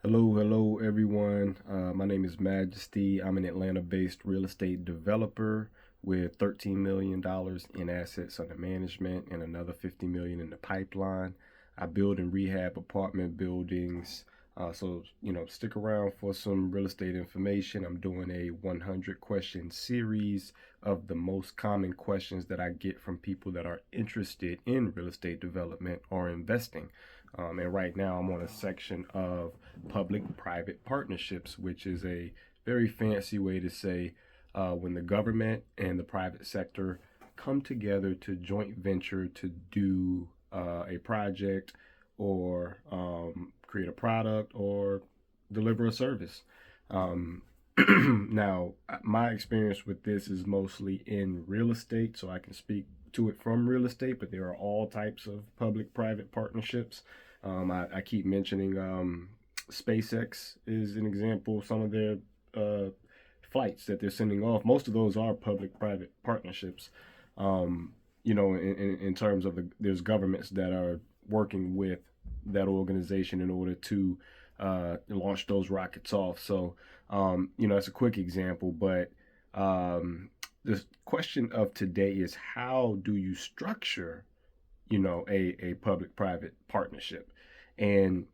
Hello, everyone. My name is Majesty. I'm an Atlanta-based real estate developer with $13 million in assets under management and another $50 million in the pipeline. I build and rehab apartment buildings. So stick around for some real estate information. I'm doing a 100 question series of the most common questions that I get from people that are interested in real estate development or investing. And right now I'm on a section of public-private partnerships, which is a very fancy way to say when the government and the private sector come together to joint venture to do a project or create a product or deliver a service. Um, Now, my experience with this is mostly in real estate, so I can speak to it from real estate, but there are all types of public private partnerships. I keep mentioning SpaceX is an example. Some of their uh, flights that they're sending off, most of those are public private partnerships. Um, in terms of there's governments that are working with that organization in order to launch those rockets off. So, it's a quick example, but the question of today is how do you structure, a public-private partnership? And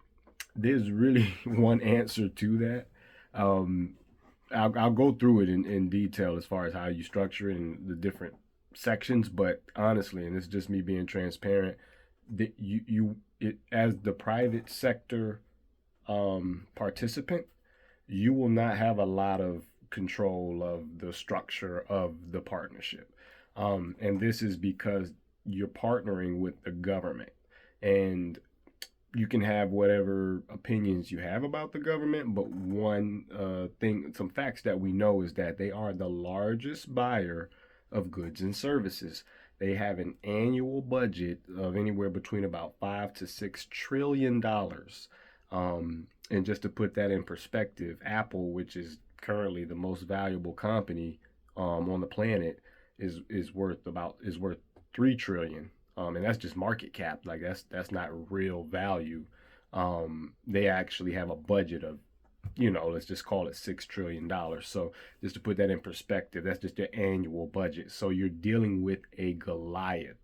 there's really one answer to that. Um, I'll go through it in detail as far as how you structure it and the different sections, but honestly, and it's just me being transparent, that as the private sector participant, you will not have a lot of control of the structure of the partnership. And this is because you're partnering with the government. And you can have whatever opinions you have about the government, but one thing, some facts that we know is that they are the largest buyer of goods and services. They have an annual budget of anywhere between about $5 to $6 trillion. And just to put that in perspective, Apple, which is currently the most valuable company on the planet, is worth 3 trillion. And that's just market cap. Like that's not real value. They actually have a budget of, let's just call it $6 trillion. So just to put that in perspective, that's just their annual budget. So you're dealing with a Goliath,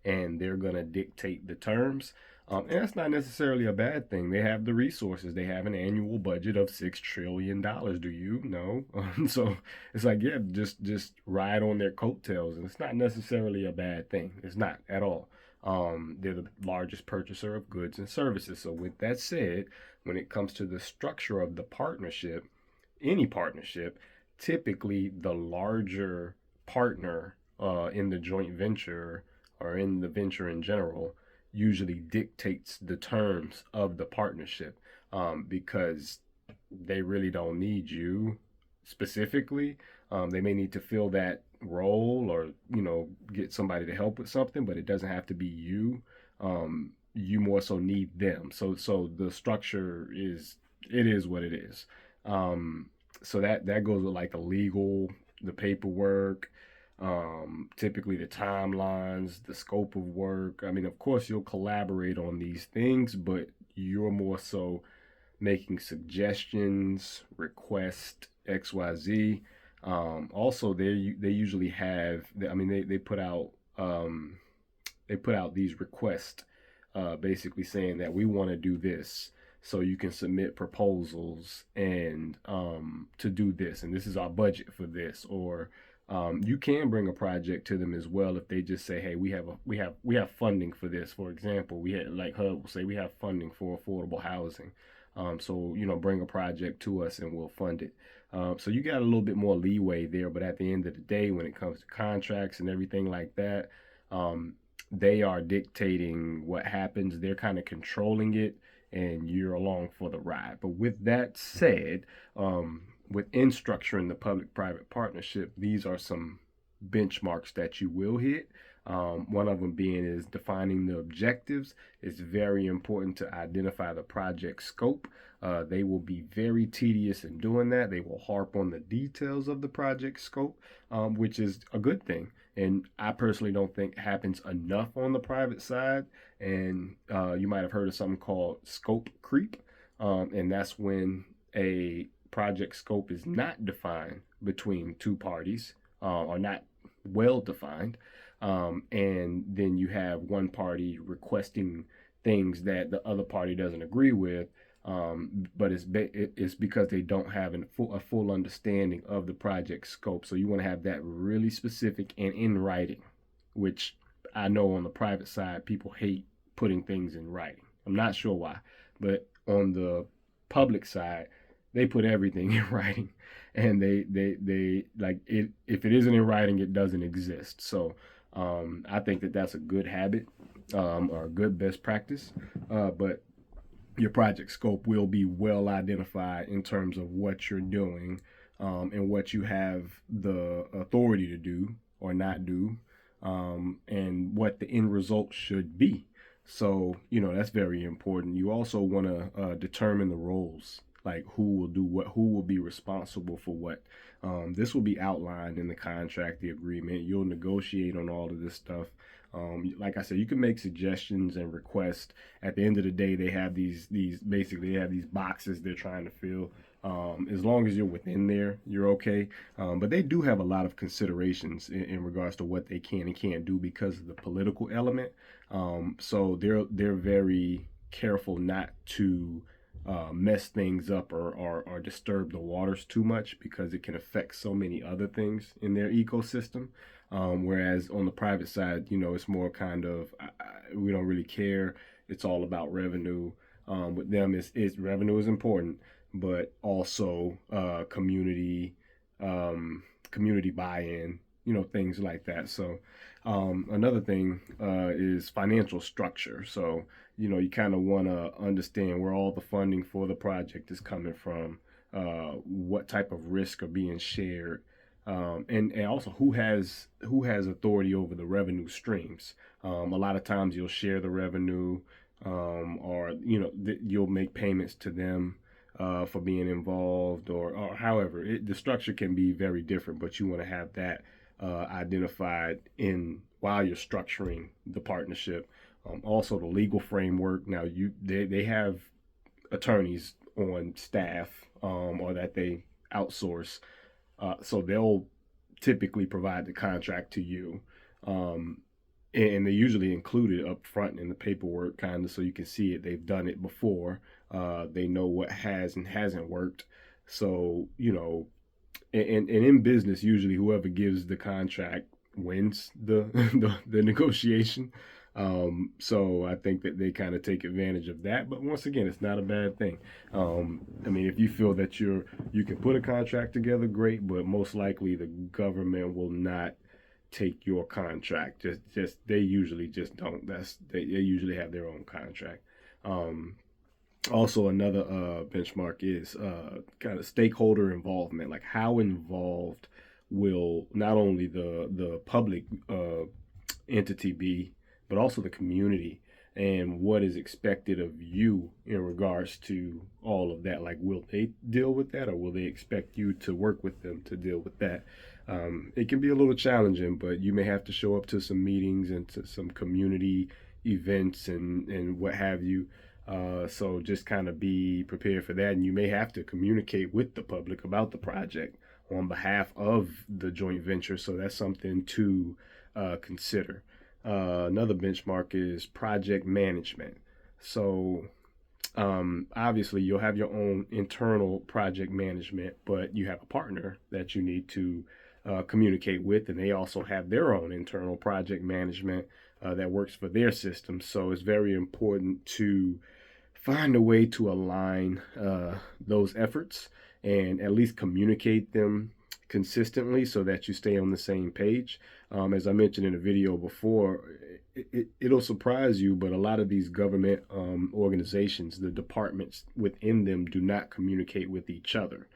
and they're gonna dictate the terms. And that's not necessarily a bad thing. They have the resources. They have an annual budget of $6 trillion. Do you know? So it's like, yeah, just ride on their coattails, and it's not necessarily a bad thing. It's not at all. They're the largest purchaser of goods and services. So with that said, when it comes to the structure of the partnership, any partnership, typically the larger partner in the joint venture or in the venture in general usually dictates the terms of the partnership, because they really don't need you specifically. They may need to fill that role or get somebody to help with something, but it doesn't have to be you. You more so need them. So the structure is what it is. Um, so that goes with like the legal, the paperwork, typically the timelines, the scope of work. I mean, of course, you'll collaborate on these things, but you're more so making suggestions, request XYZ. Also, they usually have. I mean, they put out these requests, basically saying that we want to do this. So you can submit proposals and to do this, and this is our budget for this, or you can bring a project to them as well if they just say, "Hey, we have funding for this." For example, we had like HUD will say we have funding for affordable housing, so bring a project to us and we'll fund it. So you got a little bit more leeway there, but at the end of the day, when it comes to contracts and everything like that, um, they are dictating what happens. They're kind of controlling it, and you're along for the ride. But with that said, within structuring the public-private partnership, these are some benchmarks that you will hit. One of them being is defining the objectives. It's very important to identify the project scope. They will be very tedious in doing that. They will harp on the details of the project scope, which is a good thing. And I personally don't think happens enough on the private side. And you might have heard of something called scope creep. And that's when a project scope is not defined between two parties, or not well defined. And then you have one party requesting things that the other party doesn't agree with, but it's because they don't have a full understanding of the project scope. So you want to have that really specific and in writing, which I know on the private side people hate putting things in writing. I'm not sure why, but on the public side, they put everything in writing, and they like it. If it isn't in writing, it doesn't exist. So I think that that's a good habit, or a good best practice. But your project scope will be well identified in terms of what you're doing, and what you have the authority to do or not do, and what the end result should be. So, that's very important. You also want to determine the roles, like who will do what, who will be responsible for what. This will be outlined in the contract, the agreement. You'll negotiate on all of this stuff. Like I said, you can make suggestions and requests. At the end of the day, they have these basically they have these boxes they're trying to fill. As long as you're within there, you're okay. But they do have a lot of considerations in regards to what they can and can't do because of the political element. So they're very careful not to mess things up, or disturb the waters too much, because it can affect so many other things in their ecosystem. Whereas on the private side, it's more kind of, we don't really care. It's all about revenue. With them, it's revenue is important, but also community buy-in, things like that. So another thing is financial structure. So you kind of want to understand where all the funding for the project is coming from, what type of risk are being shared, and also who has authority over the revenue streams. A lot of times you'll share the revenue, or you'll make payments to them for being involved, or however the structure can be very different, but you want to have that identified in while you're structuring the partnership. Also the legal framework. Now they have attorneys on staff, or that they outsource, so they'll typically provide the contract to you, and they usually include it up front in the paperwork, kind of, so you can see it. They've done it before. They know what has and hasn't worked. So and in business, usually whoever gives the contract wins the the negotiation. So I think that they kind of take advantage of that. But once again, it's not a bad thing. I mean, if you feel that you can put a contract together, great. But most likely, the government will not take your contract. Just they usually just don't. They usually have their own contract. Also, another benchmark is kind of stakeholder involvement. Like, how involved will not only the public entity be, but also the community, and what is expected of you in regards to all of that. Like, will they deal with that, or will they expect you to work with them to deal with that? It can be a little challenging, but you may have to show up to some meetings and to some community events and what have you. So just kind of be prepared for that. And you may have to communicate with the public about the project on behalf of the joint venture. So that's something to consider. Another benchmark is project management. So obviously you'll have your own internal project management, but you have a partner that you need to communicate with, and they also have their own internal project management that works for their system. So it's very important to find a way to align those efforts and at least communicate them consistently so that you stay on the same page. As I mentioned in a video before, it'll surprise you, but a lot of these government organizations, the departments within them, do not communicate with each other.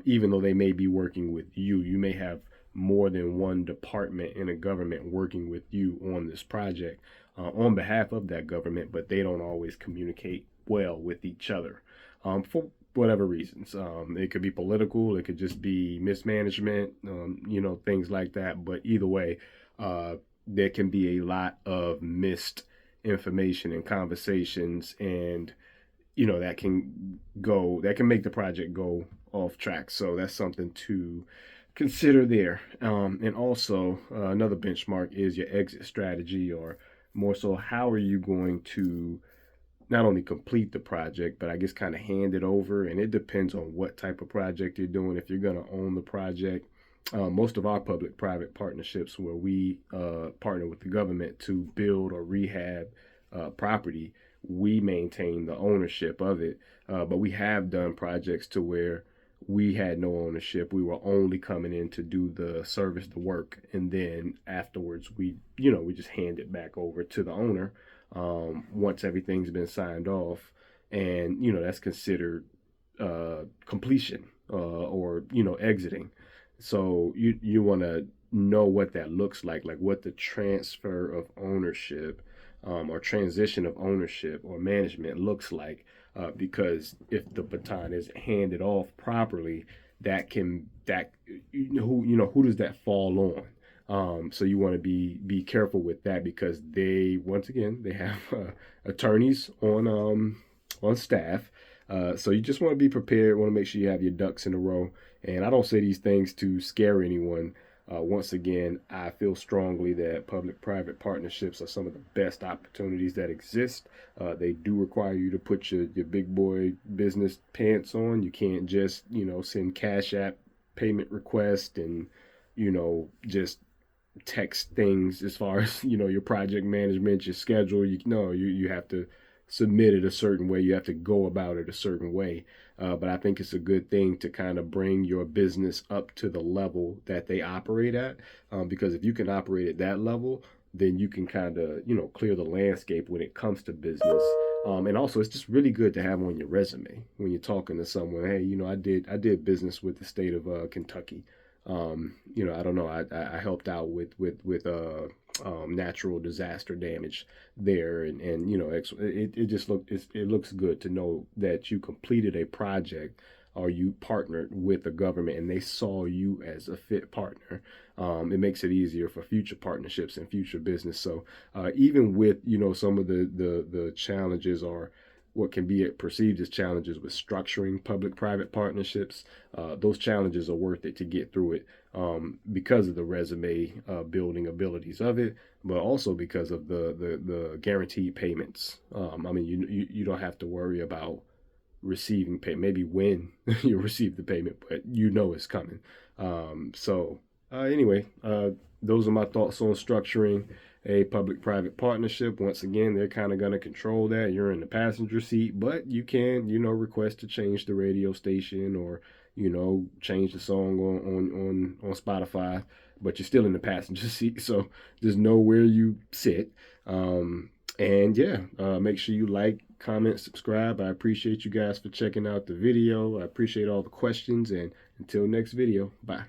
Even though they may be working with you, you may have more than one department in a government working with you on this project on behalf of that government, but they don't always communicate well with each other for whatever reasons. It could be political, it could just be mismanagement, things like that. But either way, there can be a lot of missed information and conversations, and that can make the project go off track. So that's something to consider there. And also another benchmark is your exit strategy, or more so, how are you going to not only complete the project, but I guess kind of hand it over. And it depends on what type of project you're doing. If you're going to own the project, most of our public-private partnerships, where we partner with the government to build or rehab property, we maintain the ownership of it. But we have done projects to where we had no ownership. We were only coming in to do the service, the work, and then afterwards we just hand it back over to the owner once everything's been signed off, and that's considered completion, or exiting. So you want to know what that looks like what the transfer of ownership, or transition of ownership or management looks like, because if the baton is handed off properly, who does that fall on? So you want to be careful with that, because once again they have attorneys on staff. So you just want to be prepared. Want to make sure you have your ducks in a row. And I don't say these things to scare anyone. Once again, I feel strongly that public-private partnerships are some of the best opportunities that exist. They do require you to put your big boy business pants on. You can't just send Cash App payment request and just text things as far as your project management, your schedule. You have to submit it a certain way. You have to go about it a certain way. But I think it's a good thing to kind of bring your business up to the level that they operate at, because if you can operate at that level, then you can kind of clear the landscape when it comes to business. And also, it's just really good to have on your resume when you're talking to someone. Hey, I did business with the state of Kentucky. I don't know. I helped out with natural disaster damage there, and it looks good to know that you completed a project, or you partnered with the government and they saw you as a fit partner. It makes it easier for future partnerships and future business. So even with some of the challenges, or what can be perceived as challenges with structuring public-private partnerships, those challenges are worth it to get through it, because of the resume building abilities of it, but also because of the guaranteed payments. I mean, you don't have to worry about receiving pay, maybe when you receive the payment, but it's coming. Anyway, those are my thoughts on structuring a public-private partnership. Once again, they're kind of going to control that. You're in the passenger seat, but you can, request to change the radio station, or, change the song on Spotify, but you're still in the passenger seat. So just know where you sit. And yeah, make sure you like, comment, subscribe. I appreciate you guys for checking out the video. I appreciate all the questions, and until next video, bye.